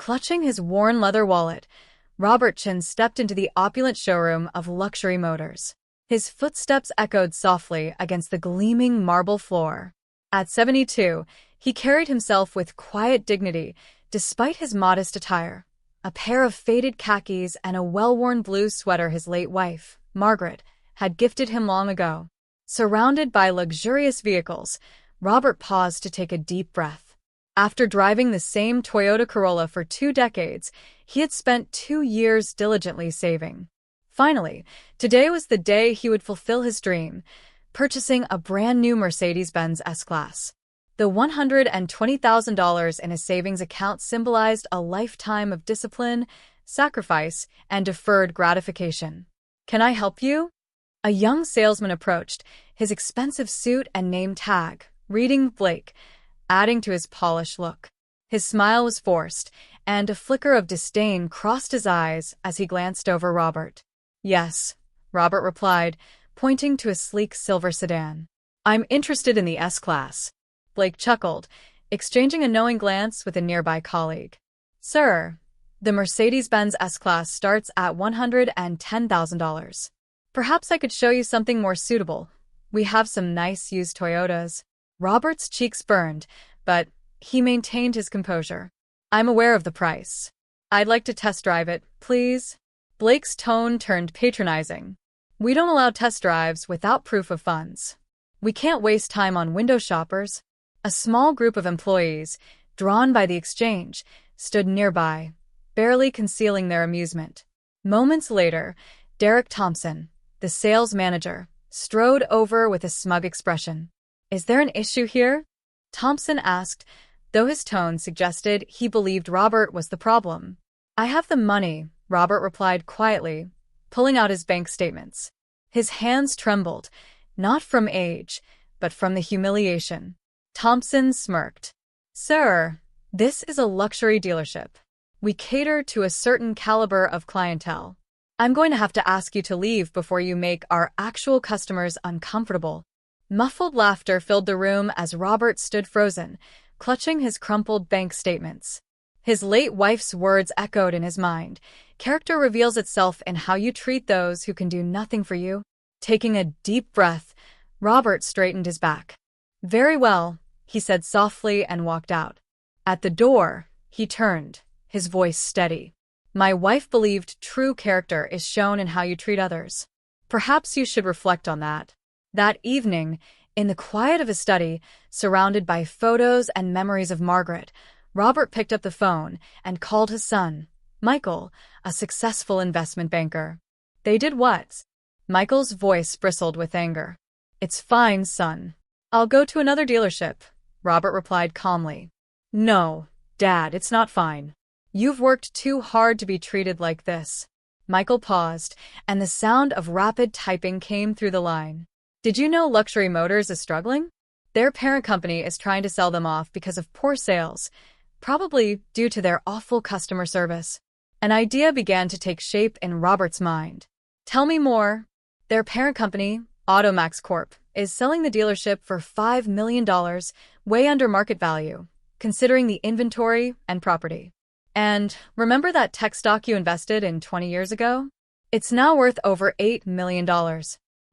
Clutching his worn leather wallet, Robert Chen stepped into the opulent showroom of luxury motors. His footsteps echoed softly against the gleaming marble floor. At 72, he carried himself with quiet dignity, despite his modest attire. A pair of faded khakis and a well-worn blue sweater his late wife, Margaret, had gifted him long ago. Surrounded by luxurious vehicles, Robert paused to take a deep breath. After driving the same Toyota Corolla for 2 decades, he had spent 2 years diligently saving. Finally, today was the day he would fulfill his dream, purchasing a brand-new Mercedes-Benz S-Class. The $120,000 in his savings account symbolized a lifetime of discipline, sacrifice, and deferred gratification. "Can I help you?" A young salesman approached, his expensive suit and name tag, reading Blake, adding to his polished look. His smile was forced, and a flicker of disdain crossed his eyes as he glanced over Robert. "Yes," Robert replied, pointing to a sleek silver sedan. "I'm interested in the S-Class." Blake chuckled, exchanging a knowing glance with a nearby colleague. "Sir, the Mercedes-Benz S-Class starts at $110,000. Perhaps I could show you something more suitable. We have some nice used Toyotas." Robert's cheeks burned, but he maintained his composure. "I'm aware of the price. I'd like to test drive it, please." Blake's tone turned patronizing. "We don't allow test drives without proof of funds. We can't waste time on window shoppers." A small group of employees, drawn by the exchange, stood nearby, barely concealing their amusement. Moments later, Derek Thompson, the sales manager, strode over with a smug expression. "Is there an issue here?" Thompson asked, though his tone suggested he believed Robert was the problem. "I have the money," Robert replied quietly, pulling out his bank statements. His hands trembled, not from age, but from the humiliation. Thompson smirked. "Sir, this is a luxury dealership. We cater to a certain caliber of clientele. I'm going to have to ask you to leave before you make our actual customers uncomfortable." Muffled laughter filled the room as Robert stood frozen, clutching his crumpled bank statements. His late wife's words echoed in his mind. "Character reveals itself in how you treat those who can do nothing for you." Taking a deep breath, Robert straightened his back. "Very well," he said softly and walked out. At the door, he turned, his voice steady. "My wife believed true character is shown in how you treat others. Perhaps you should reflect on that." That evening, in the quiet of his study, surrounded by photos and memories of Margaret, Robert picked up the phone and called his son, Michael, a successful investment banker. "They did what?" Michael's voice bristled with anger. "It's fine, son. I'll go to another dealership," Robert replied calmly. "No, Dad, it's not fine. You've worked too hard to be treated like this." Michael paused, and the sound of rapid typing came through the line. "Did you know Luxury Motors is struggling? Their parent company is trying to sell them off because of poor sales, probably due to their awful customer service." An idea began to take shape in Robert's mind. "Tell me more." "Their parent company, Automax Corp., is selling the dealership for $5 million, way under market value, considering the inventory and property. And remember that tech stock you invested in 20 years ago? It's now worth over $8 million.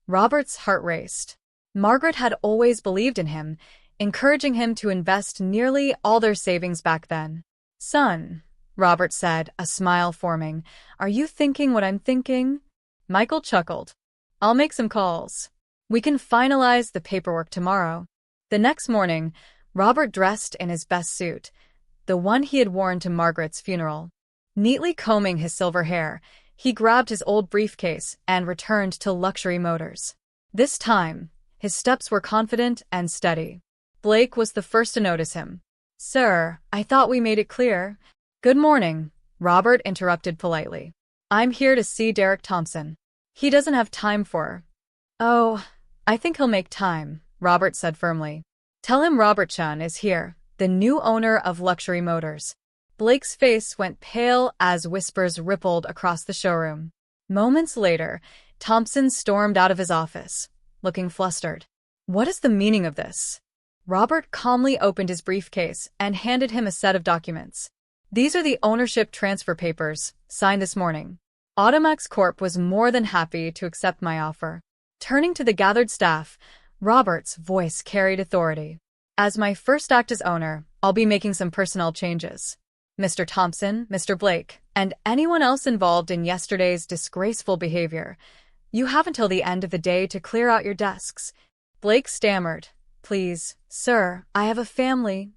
Robert's heart raced. Margaret had always believed in him, encouraging him to invest nearly all their savings back then. "Son," Robert said, a smile forming, "are you thinking what I'm thinking?" Michael chuckled. "I'll make some calls. We can finalize the paperwork tomorrow." The next morning, Robert dressed in his best suit, the one he had worn to Margaret's funeral. Neatly combing his silver hair, he grabbed his old briefcase and returned to Luxury Motors. This time, his steps were confident and steady. Blake was the first to notice him. "Sir, I thought we made it clear." "Good morning," Robert interrupted politely. "I'm here to see Derek Thompson. He doesn't have time for." "Oh, I think he'll make time," Robert said firmly. "Tell him Robert Chen is here, the new owner of Luxury Motors." Blake's face went pale as whispers rippled across the showroom. Moments later, Thompson stormed out of his office, looking flustered. "What is the meaning of this?" Robert calmly opened his briefcase and handed him a set of documents. These are the ownership transfer papers, signed this morning. Automax Corp was more than happy to accept my offer. Turning to the gathered staff, Robert's voice carried authority. As my first act as owner, I'll be making some personnel changes. Mr. Thompson, Mr. Blake, and anyone else involved in yesterday's disgraceful behavior, you have until the end of the day to clear out your desks. Blake stammered, "Please, sir, I have a family."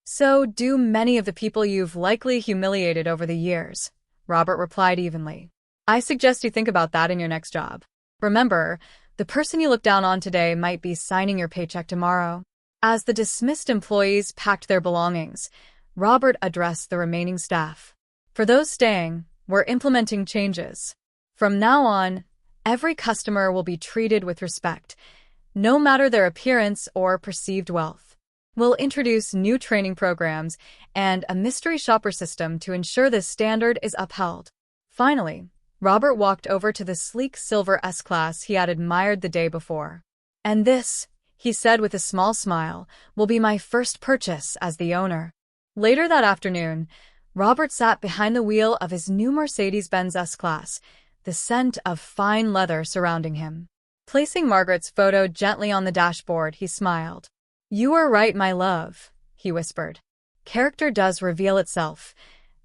"So do many of the people you've likely humiliated over the years," Robert replied evenly. "I suggest you think about that in your next job. Remember, the person you look down on today might be signing your paycheck tomorrow." As the dismissed employees packed their belongings, Robert addressed the remaining staff. "For those staying, we're implementing changes. From now on, every customer will be treated with respect, no matter their appearance or perceived wealth. We'll introduce new training programs and a mystery shopper system to ensure this standard is upheld." Finally, Robert walked over to the sleek silver S-Class he had admired the day before. "And this," he said with a small smile, "will be my first purchase as the owner." Later that afternoon, Robert sat behind the wheel of his new Mercedes-Benz S-Class, the scent of fine leather surrounding him. Placing Margaret's photo gently on the dashboard, he smiled. "You are right, my love," he whispered. "Character does reveal itself,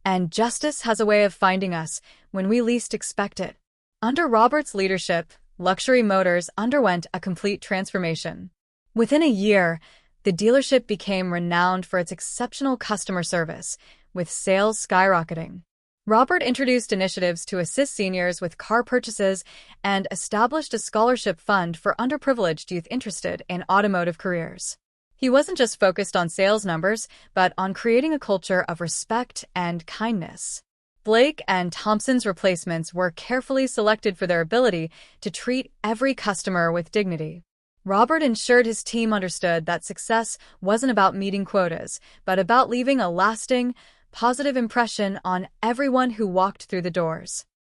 and justice has a way of finding us when we least expect it." Under Robert's leadership, Luxury Motors underwent a complete transformation. Within a year, the dealership became renowned for its exceptional customer service, with sales skyrocketing. Robert introduced initiatives to assist seniors with car purchases and established a scholarship fund for underprivileged youth interested in automotive careers. He wasn't just focused on sales numbers, but on creating a culture of respect and kindness. Blake and Thompson's replacements were carefully selected for their ability to treat every customer with dignity. Robert ensured his team understood that success wasn't about meeting quotas, but about leaving a lasting, positive impression on everyone who walked through the doors.